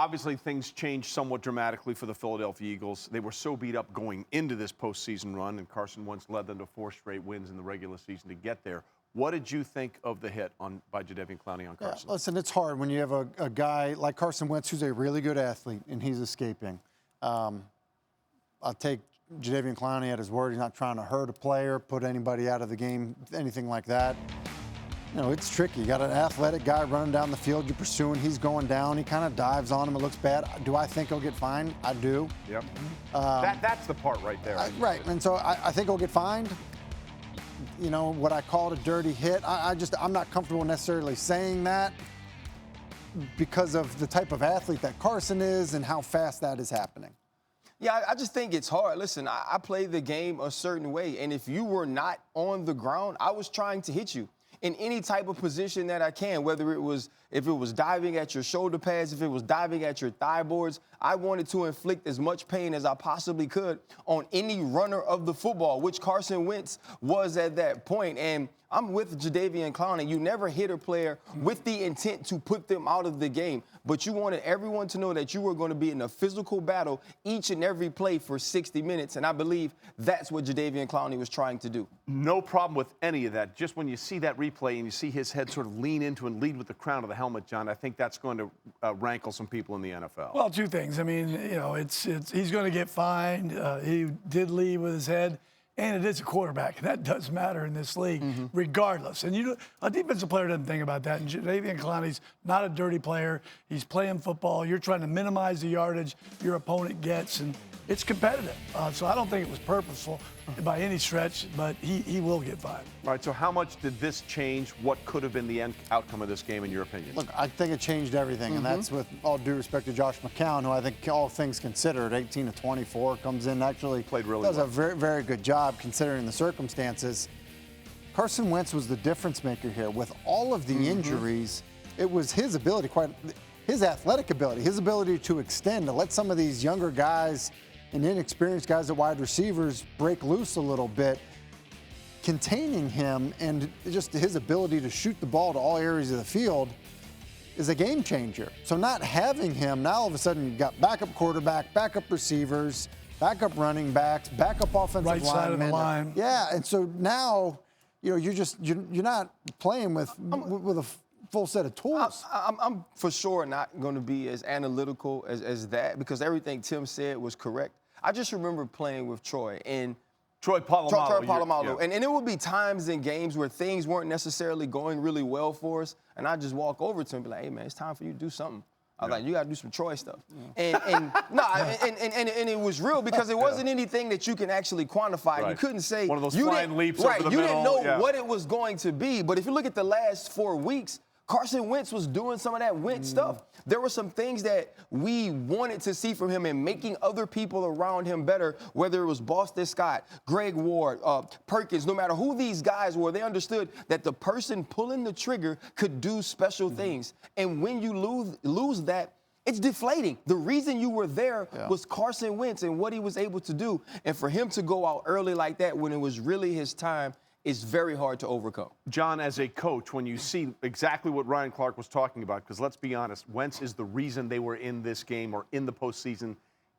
obviously things changed somewhat dramatically for the Philadelphia Eagles. They were so beat up going into this postseason run, and Carson Wentz led them to 4 straight wins in the regular season to get there. What did you think of the hit by Jadeveon Clowney on Carson? Yeah, listen, it's hard when you have a guy like Carson Wentz who's a really good athlete and he's escaping. I'll take Jadeveon Clowney at his word. He's not trying to hurt a player, put anybody out of the game, anything like that. You know, it's tricky. You got an athletic guy running down the field, you're pursuing, he's going down, he kind of dives on him, it looks bad. Do I think he'll get fined? I do. Yep. That's the part right there. Right, and so I think he'll get fined. You know, what I call it a dirty hit. I'm not comfortable necessarily saying that because of the type of athlete that Carson is and how fast that is happening. Yeah, I just think it's hard. Listen, I play the game a certain way, and if you were not on the ground, I was trying to hit you in any type of position that I can, whether if it was diving at your shoulder pads, if it was diving at your thigh boards. I wanted to inflict as much pain as I possibly could on any runner of the football, which Carson Wentz was at that point. And I'm with Jadeveon Clowney. You never hit a player with the intent to put them out of the game, but you wanted everyone to know that you were going to be in a physical battle each and every play for 60 minutes, and I believe that's what Jadeveon Clowney was trying to do. No problem with any of that. Just when you see that replay and you see his head sort of lean into and lead with the crown of the helmet, John, I think that's going to rankle some people in the NFL. Well, 2 things. I mean, you know, he's going to get fined. He did lead with his head. And it is a quarterback, and that does matter in this league, regardless. And a defensive player doesn't think about that. And Jadeveon Clowney's not a dirty player. He's playing football. You're trying to minimize the yardage your opponent gets, and it's competitive. So I don't think it was purposeful by any stretch, but he will get fined. All right, so how much did this change what could have been the end outcome of this game, in your opinion? Look, I think it changed everything, and that's with all due respect to Josh McCown, who I think all things considered, 18 to 24, comes in, actually played really does well. a very, very good job considering the circumstances. Carson Wentz was the difference maker here. With all of the injuries, it was his ability, his athletic ability, his ability to extend, to let some of these younger guys and inexperienced guys at wide receivers break loose a little bit, containing him, and just his ability to shoot the ball to all areas of the field is a game changer. So not having him, now all of a sudden you've got backup quarterback, backup receivers, backup running backs, backup offensive linemen. Right side of the line. Yeah, and so now, you know, you're not playing with a full set of tools. I'm for sure not going to be as analytical as that, because everything Tim said was correct. I just remember playing with Troy and Troy Polamalu. Yeah. And there would be times in games where things weren't necessarily going really well for us, and I'd just walk over to him and be like, hey, man, it's time for you to do something. I was like, you got to do some Troy stuff. And it was real, because it wasn't anything that you can actually quantify. Right. You couldn't say. One of those flying leaps right, over the you middle. didn't know what it was going to be. But if you look at the last 4 weeks, Carson Wentz was doing some of that Wentz stuff. There were some things that we wanted to see from him and making other people around him better, whether it was Boston Scott, Greg Ward, Perkins, no matter who these guys were, they understood that the person pulling the trigger could do special things. And when you lose that, it's deflating. The reason you were there was Carson Wentz and what he was able to do. And for him to go out early like that when it was really his time, is very hard to overcome. John, as a coach, when you see exactly what Ryan Clark was talking about, because let's be honest, Wentz is the reason they were in this game or in the postseason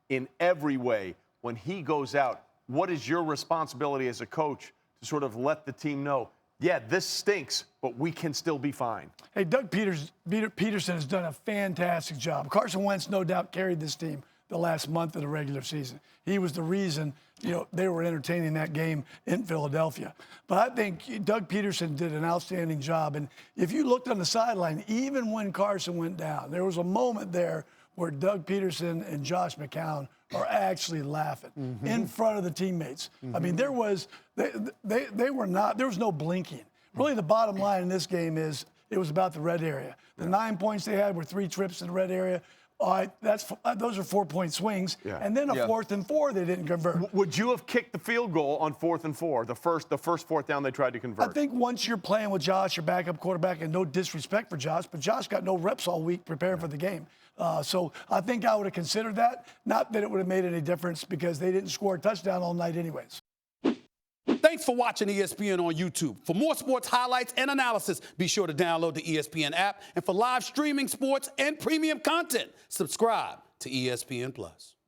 in every way. When he goes out, what is your responsibility as a coach to sort of let the team know, yeah, this stinks, but we can still be fine? Hey, Doug Pederson has done a fantastic job. Carson Wentz, no doubt, carried this team the last month of the regular season. He was the reason, you know, they were entertaining that game in Philadelphia. But I think Doug Pederson did an outstanding job. And if you looked on the sideline, even when Carson went down, there was a moment there where Doug Pederson and Josh McCown are actually laughing in front of the teammates. I mean, there was no blinking. Really, the bottom line in this game is it was about the red area. The 9 points they had were 3 trips to the red area. Those are 4-point swings, and then a 4th and 4 they didn't convert. Would you have kicked the field goal on 4th and 4, the first 4th down they tried to convert? I think once you're playing with Josh, your backup quarterback, and no disrespect for Josh, but Josh got no reps all week preparing for the game. So I think I would have considered that. Not that it would have made any difference, because they didn't score a touchdown all night anyways. Thanks for watching ESPN on YouTube. For more sports highlights and analysis, be sure to download the ESPN app. And for live streaming sports and premium content, subscribe to ESPN+.